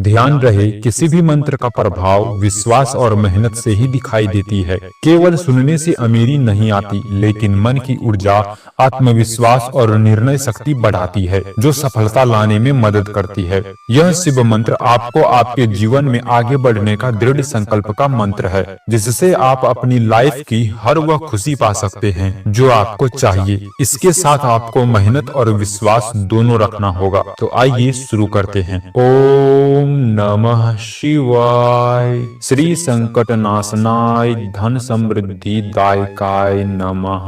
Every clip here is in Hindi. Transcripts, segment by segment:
ध्यान रहे, किसी भी मंत्र का प्रभाव विश्वास और मेहनत से ही दिखाई देती है। केवल सुनने से अमीरी नहीं आती, लेकिन मन की ऊर्जा, आत्मविश्वास और निर्णय शक्ति बढ़ाती है, जो सफलता लाने में मदद करती है। यह शिव मंत्र आपको आपके जीवन में आगे बढ़ने का दृढ़ संकल्प का मंत्र है, जिससे आप अपनी लाइफ की हर वह खुशी पा सकते हैं जो आपको चाहिए। इसके साथ आपको मेहनत और विश्वास दोनों रखना होगा। तो आइए शुरू करते हैं। ओम नमः शिवाय। श्री संकट नाशनाय धन समृद्धि दायकाय नमः।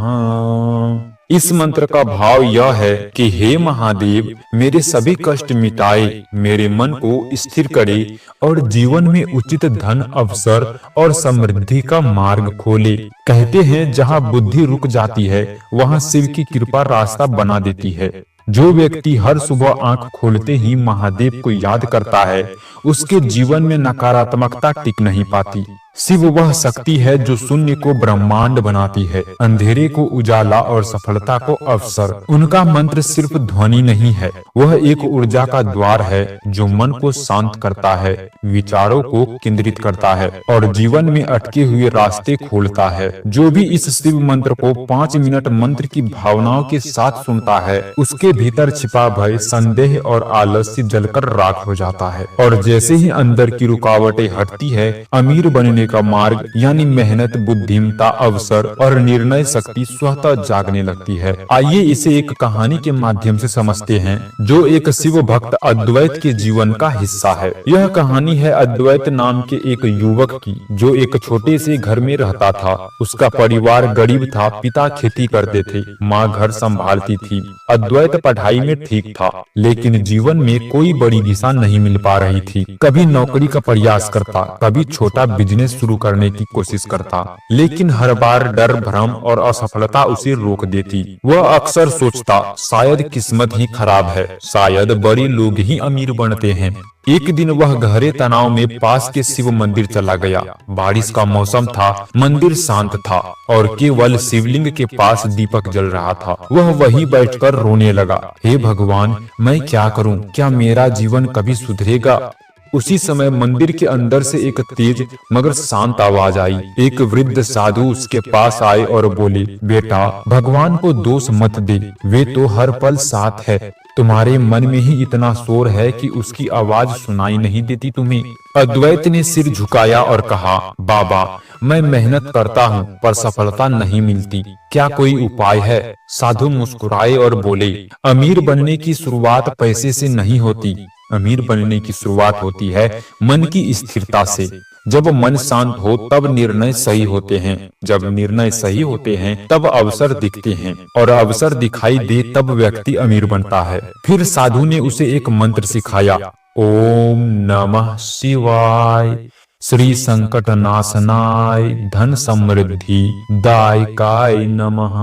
इस मंत्र का भाव यह है कि हे महादेव, मेरे सभी कष्ट मिटाए, मेरे मन को स्थिर करे और जीवन में उचित धन, अवसर और समृद्धि का मार्ग खोले। कहते हैं, जहाँ बुद्धि रुक जाती है वहाँ शिव की कृपा रास्ता बना देती है। जो व्यक्ति हर सुबह आंख खोलते ही महादेव को याद करता है, उसके जीवन में नकारात्मकता टिक नहीं पाती। शिव वह शक्ति है जो शून्य को ब्रह्मांड बनाती है, अंधेरे को उजाला और सफलता को अवसर। उनका मंत्र सिर्फ ध्वनि नहीं है, वह एक ऊर्जा का द्वार है जो मन को शांत करता है, विचारों को केंद्रित करता है और जीवन में अटके हुए रास्ते खोलता है। जो भी इस शिव मंत्र को 5 मिनट मंत्र की भावनाओं के साथ सुनता है, उसके भीतर छिपा भय, संदेह और आलस्य जलकर राख हो जाता है। और जैसे ही अंदर की रुकावटें हटती है, अमीर बनने का मार्ग यानी मेहनत, बुद्धिमत्ता, अवसर और निर्णय शक्ति स्वतः जागने लगती है। आइए इसे एक कहानी के माध्यम से समझते हैं, जो एक शिव भक्त अद्वैत के जीवन का हिस्सा है। यह कहानी है अद्वैत नाम के एक युवक की, जो एक छोटे से घर में रहता था। उसका परिवार गरीब था, पिता खेती करते थे, माँ घर संभालती थी। अद्वैत पढ़ाई में ठीक था, लेकिन जीवन में कोई बड़ी दिशा नहीं मिल पा रही थी। कभी नौकरी का प्रयास करता, कभी छोटा बिजनेस शुरू करने की कोशिश करता, लेकिन हर बार डर, भ्रम और असफलता उसे रोक देती। वह अक्सर सोचता, शायद किस्मत ही खराब है, शायद बड़े लोग ही अमीर बनते हैं। एक दिन वह गहरे तनाव में पास के शिव मंदिर चला गया। बारिश का मौसम था, मंदिर शांत था और केवल शिवलिंग के पास दीपक जल रहा था। वह वहीं बैठकर रोने लगा। हे भगवान, मैं क्या करूं? क्या मेरा जीवन कभी सुधरेगा? उसी समय मंदिर के अंदर से एक तेज मगर शांत आवाज आई। एक वृद्ध साधु उसके पास आए और बोले, बेटा, भगवान को दोष मत दे, वे तो हर पल साथ है। तुम्हारे मन में ही इतना शोर है कि उसकी आवाज सुनाई नहीं देती तुम्हें। अद्वैत ने सिर झुकाया और कहा, बाबा, मैं मेहनत करता हूँ पर सफलता नहीं मिलती, क्या कोई उपाय है? साधु मुस्कुराए और बोले, अमीर बनने की शुरुआत पैसे से नहीं होती, अमीर बनने की शुरुआत होती है मन की स्थिरता से। जब मन शांत हो तब निर्णय सही होते हैं, जब निर्णय सही होते हैं तब अवसर दिखते हैं और अवसर दिखाई दे तब व्यक्ति अमीर बनता है। फिर साधु ने उसे एक मंत्र सिखाया, ओम नमः शिवाय। श्री संकट नाशनाय धन समृद्धि दायकाय नमः।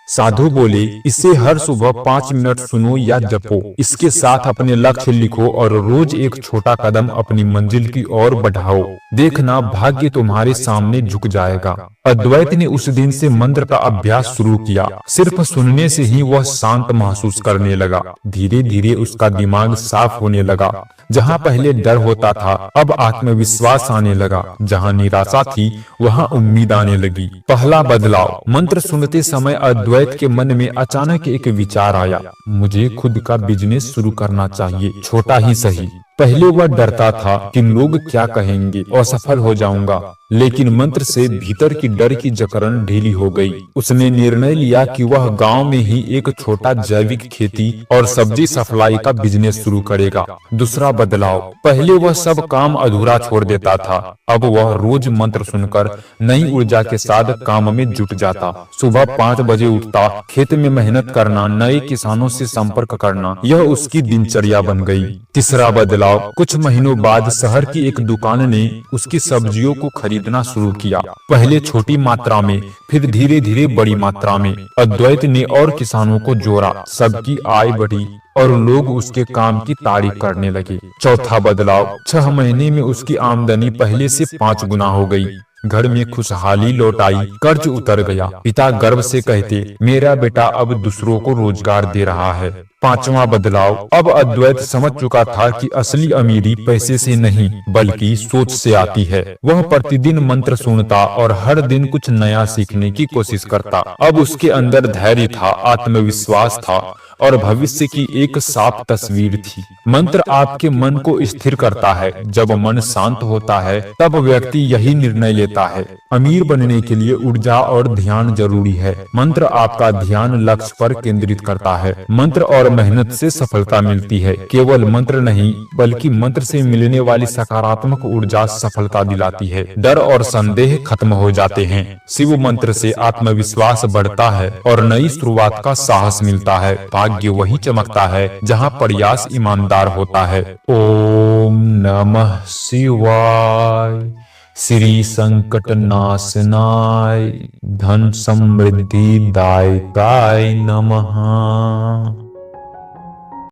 साधु बोले, इसे हर सुबह 5 मिनट सुनो या जपो। इसके साथ अपने लक्ष्य लिखो और रोज एक छोटा कदम अपनी मंजिल की ओर बढ़ाओ। देखना, भाग्य तुम्हारे सामने झुक जाएगा। अद्वैत ने उस दिन से मंत्र का अभ्यास शुरू किया। सिर्फ सुनने से ही वह शांत महसूस करने लगा। धीरे धीरे उसका दिमाग साफ होने लगा। जहाँ पहले डर होता था, अब आत्मविश्वास आने लगा। जहाँ निराशा थी, वहाँ उम्मीद आने लगी। पहला बदलाव। मंत्र सुनते समय अद्वैत के मन में अचानक एक विचार आया, मुझे खुद का बिजनेस शुरू करना चाहिए, छोटा ही सही। पहले वह डरता था कि लोग क्या कहेंगे, असफल हो जाऊंगा, लेकिन मंत्र से भीतर की डर की जकड़न ढीली हो गई। उसने निर्णय लिया कि वह गांव में ही एक छोटा जैविक खेती और सब्जी सप्लाई का बिजनेस शुरू करेगा। दूसरा बदलाव। पहले वह सब काम अधूरा छोड़ देता था, अब वह रोज मंत्र सुनकर नई ऊर्जा के साथ काम में जुट जाता। सुबह 5 बजे उठता, खेत में मेहनत करना, नए किसानों से संपर्क करना, यह उसकी दिनचर्या बन गई। तीसरा बदलाव। कुछ महीनों बाद शहर की एक दुकान ने उसकी सब्जियों को खरीदना शुरू किया। पहले छोटी मात्रा में, फिर धीरे धीरे बड़ी मात्रा में। अद्वैत ने और किसानों को जोड़ा, सबकी आय बढ़ी और लोग उसके काम की तारीफ करने लगे। चौथा बदलाव। 6 महीने में उसकी आमदनी पहले से 5 गुना हो गई। घर में खुशहाली लौट आई, कर्ज उतर गया। पिता गर्व से कहते, मेरा बेटा अब दूसरों को रोजगार दे रहा है। पांचवा बदलाव। अब अद्वैत समझ चुका था कि असली अमीरी पैसे से नहीं बल्कि सोच से आती है। वह प्रतिदिन मंत्र सुनता और हर दिन कुछ नया सीखने की कोशिश करता। अब उसके अंदर धैर्य था, आत्मविश्वास था और भविष्य की एक साफ तस्वीर थी। मंत्र आपके मन को स्थिर करता है। जब मन शांत होता है तब व्यक्ति यही निर्णय लेता है। अमीर बनने के लिए ऊर्जा और ध्यान जरूरी है। मंत्र आपका ध्यान लक्ष्य पर केंद्रित करता है। मंत्र और मेहनत से सफलता मिलती है। केवल मंत्र नहीं बल्कि मंत्र से मिलने वाली सकारात्मक ऊर्जा सफलता दिलाती है। डर और संदेह खत्म हो जाते हैं। शिव मंत्र से आत्मविश्वास बढ़ता है और नई शुरुआत का साहस मिलता है। भाग्य वही चमकता है जहाँ प्रयास ईमानदार होता है। ओम नमः शिवाय। श्री संकट नाशनाय धन समृद्धि दायकाय नमः।